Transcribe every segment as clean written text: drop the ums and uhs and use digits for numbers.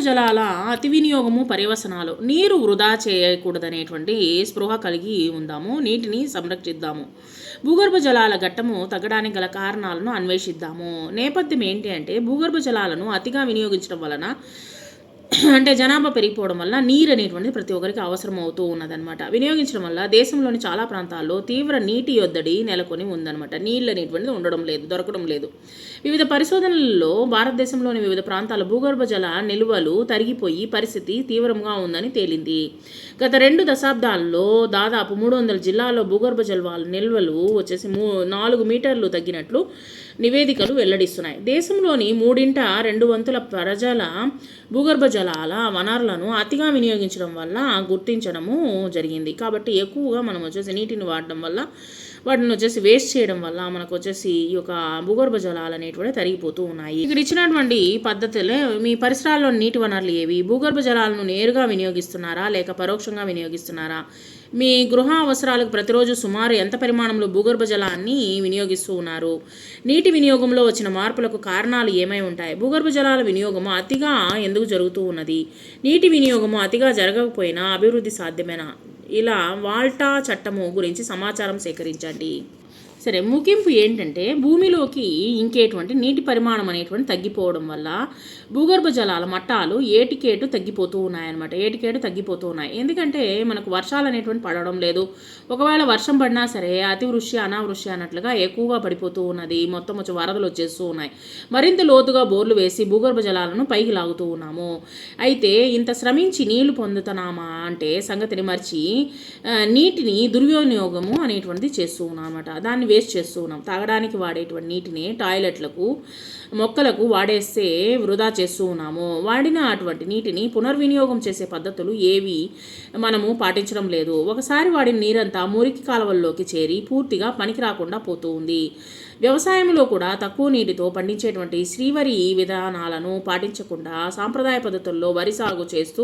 జలాల అతి వినియోగము పర్యవసనాలు. నీరు వృధా చేయకూడదనేటువంటి స్పృహ కలిగి ఉందాము. నీటిని సంరక్షిద్దాము. భూగర్భ జలాల ఘట్టము తగ్గడానికి గల కారణాలను అన్వేషిద్దాము. నేపథ్యం ఏంటి అంటే, భూగర్భ జలాలను అతిగా వినియోగించడం వలన అంటే జనాభా పెరిగిపోవడం వల్ల నీరు అనేటువంటిది ప్రతి ఒక్కరికి అవసరం అవుతూ ఉన్నదనమాట. వినియోగించడం వల్ల దేశంలోని చాలా ప్రాంతాల్లో తీవ్ర నీటి యొద్దడి నెలకొని ఉందన్నమాట. నీళ్ళు అనేటువంటిది ఉండడం లేదు, దొరకడం లేదు. వివిధ పరిశోధనలలో భారతదేశంలోని వివిధ ప్రాంతాల భూగర్భ జల నిల్వలు తరిగిపోయి పరిస్థితి తీవ్రంగా ఉందని తేలింది. గత 2 దశాబ్దాల్లో దాదాపు 300 జిల్లాల్లో భూగర్భ జలాల నిల్వలు వచ్చేసి 4 మీటర్లు తగ్గినట్లు నివేదికలు వెల్లడిస్తున్నాయి. దేశంలోని 3/2 ప్రజల భూగర్భ జలాల వనరులను అతిగా వినియోగించడం వల్ల గుర్తించడము జరిగింది. కాబట్టి ఎక్కువగా మనం వచ్చేసి నీటిని వాడడం వల్ల, వాటిని వచ్చేసి వేస్ట్ చేయడం వల్ల మనకు వచ్చేసి ఈ యొక్క భూగర్భ జలాలు అనేటువంటి తరిగిపోతూ ఉన్నాయి. ఇక్కడ ఇచ్చినటువంటి పద్ధతులే మీ పరిసరాల్లో నీటి వనరులు ఏవి? భూగర్భ జలాలను నేరుగా వినియోగిస్తున్నారా లేక పరోక్షంగా వినియోగిస్తున్నారా? మీ గృహ అవసరాలకు ప్రతిరోజు సుమారు ఎంత పరిమాణంలో భూగర్భ జలాన్ని వినియోగిస్తూ ఉన్నారు? నీటి వినియోగంలో వచ్చిన మార్పులకు కారణాలు ఏమై ఉంటాయి? భూగర్భ జలాల వినియోగము అతిగా ఎందుకు జరుగుతూ ఉన్నది? నీటి వినియోగము అతిగా జరగకపోయినా అభివృద్ధి సాధ్యమేనా? ఇలా వాల్టా చట్టము గురించి సమాచారం సేకరించండి. సరే, ముగింపు ఏంటంటే, భూమిలోకి ఇంకేటువంటి నీటి పరిమాణం అనేటువంటి తగ్గిపోవడం వల్ల భూగర్భ జలాల మట్టాలు ఏటికేటు తగ్గిపోతూ ఉన్నాయన్నమాట. ఏటికేటు తగ్గిపోతూ ఉన్నాయి. ఎందుకంటే మనకు వర్షాలు అనేటువంటి పడడం లేదు. ఒకవేళ వర్షం పడినా సరే అతివృష్టి అనావృష్టి అన్నట్లుగా ఎక్కువగా పడిపోతూ ఉన్నది. మొత్తం వచ్చి వరదలు వచ్చేస్తూ ఉన్నాయి. మరింత లోతుగా బోర్లు వేసి భూగర్భ జలాలను పైకి లాగుతూ ఉన్నాము. అయితే ఇంత శ్రమించి నీళ్లు పొందుతున్నామా అంటే సంగతిని మర్చి నీటిని దుర్వినియోగము అనేటువంటిది చేస్తూ ఉన్నాం అనమాట. దాన్ని వేస్ట్ చేస్తూ ఉన్నాం. తాగడానికి వాడేటువంటి నీటిని టాయిలెట్లకు, మొక్కలకు వాడేస్తే వృధా చేస్తూ ఉన్నాము. వాడిన అటువంటి నీటిని పునర్వినియోగం చేసే పద్ధతులు ఏవి మనము పాటించడం లేదు. ఒకసారి వాడిన నీరంతా మురికి కాలువల్లోకి చేరి పూర్తిగా పనికి రాకుండా పోతూ ఉంది. వ్యవసాయంలో కూడా తక్కువ నీటితో పండించేటువంటి శ్రీవరి విధానాలను పాటించకుండా సాంప్రదాయ పద్ధతుల్లో వరి సాగు చేస్తూ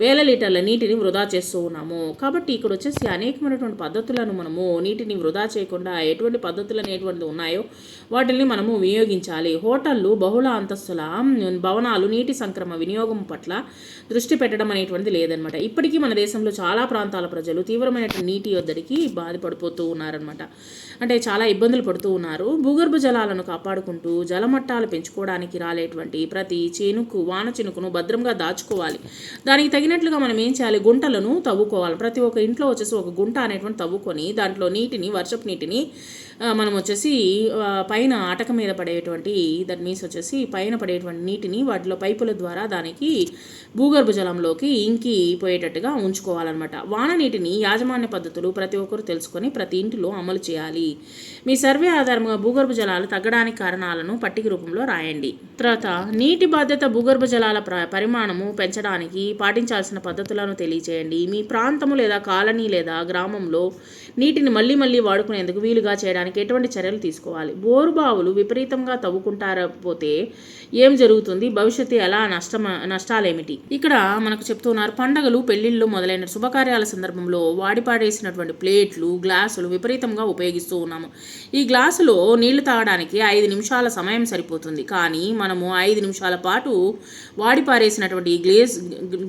వేల లీటర్ల నీటిని వృధా చేస్తూ ఉన్నాము. కాబట్టి ఇక్కడ వచ్చేసి అనేకమైనటువంటి పద్ధతులను మనము నీటిని వృధా చేయకుండా ఎటువంటి పద్ధతులు అనేటువంటివి ఉన్నాయో వాటిని మనము వినియోగించాలి. హోటళ్ళు, బహుళ అంతస్తుల భవనాలు నీటి సంక్రమ వినియోగం పట్ల దృష్టి పెట్టడం అనేటువంటిది లేదనమాట. ఇప్పటికీ మన దేశంలో చాలా ప్రాంతాల ప్రజలు తీవ్రమైనటువంటి నీటి యొద్దడికి బాధపడిపోతూ ఉన్నారనమాట. అంటే చాలా ఇబ్బందులు పడుతూ ఉన్నారు. భూగర్భ జలాలను కాపాడుకుంటూ జలమట్టాలు పెంచుకోవడానికి రాలేటువంటి ప్రతి వాన చినుకును భద్రంగా దాచుకోవాలి. దానికి తగినట్లుగా మనం ఏం చేయాలి? గుంటలను తవ్వుకోవాలి. ప్రతి ఒక్క ఇంట్లో వచ్చేసి ఒక గుంట అనేటువంటి తవ్వుకొని దాంట్లో నీటిని, వర్షపు నీటిని మనం వచ్చేసి పైన అటక మీద పడేటువంటి, దట్ మీన్స్ వచ్చేసి పైన పడేటువంటి నీటిని వాటిలో పైపుల ద్వారా దానికి భూగర్భ జలంలోకి ఇంకిపోయేటట్టుగా ఉంచుకోవాలన్నమాట. వాన నీటిని యాజమాన్య పద్ధతులు ప్రతి ఒక్కరు తెలుసుకొని ప్రతి ఇంటిలో అమలు చేయాలి. మీ సర్వే ఆధారంగా భూగర్భ జలాలు తగ్గడానికి కారణాలను పట్టిక రూపంలో రాయండి. తర్వాత నీటి బాధ్యత భూగర్భ జలాల పరిమాణము పెంచడానికి పాటించాల్సిన పద్ధతులను తెలియచేయండి. మీ ప్రాంతము లేదా కాలనీ లేదా గ్రామంలో నీటిని మళ్ళీ వాడుకునేందుకు వీలుగా చేయడానికి ఎటువంటి చర్యలు తీసుకోవాలి? బోరుబావులు విపరీతంగా తవ్వుకుంటారపోతే ఏం జరుగుతుంది? భవిష్యత్తు ఎలా నష్టాలేమిటి? ఇక్కడ మనకు చెప్తున్నారు, పండగలు, పెళ్లిళ్ళు మొదలైన శుభకార్యాల సందర్భంలో వాడిపాడేసినటువంటి ప్లేట్లు, గ్లాసులు విపరీతంగా ఉపయోగిస్తూ ఉన్నాము. ఈ గ్లాసులో నీళ్లు తాగడానికి 5 నిమిషాల సమయం సరిపోతుంది. కానీ మనము 5 నిమిషాల పాటు వాడిపారేసినటువంటి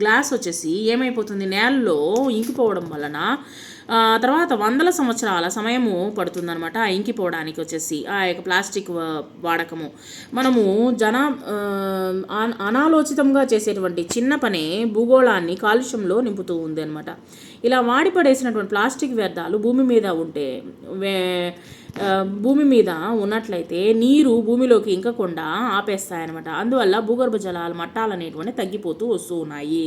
గ్లాస్ వచ్చేసి ఏమైపోతుంది? నేలలో ఇంకిపోవడం వలన తర్వాత వందల సంవత్సరాల సమయము పడుతుందన్నమాట ఇంకిపోవడానికి వచ్చేసి ఆ యొక్క ప్లాస్టిక్ వాడకము. మనము అనాలోచితంగా చేసేటువంటి చిన్న పనే భూగోళాన్ని కాలుష్యంలో నింపుతూ ఉంది అనమాట. ఇలా వాడిపడేసినటువంటి ప్లాస్టిక్ వ్యర్థాలు భూమి మీద ఉన్నట్లయితే నీరు భూమిలోకి ఇంకకుండా ఆపేస్తాయన్నమాట. అందువల్ల భూగర్భ జలాల మట్టాలు అనేటువంటి తగ్గిపోతూ వస్తూ ఉన్నాయి.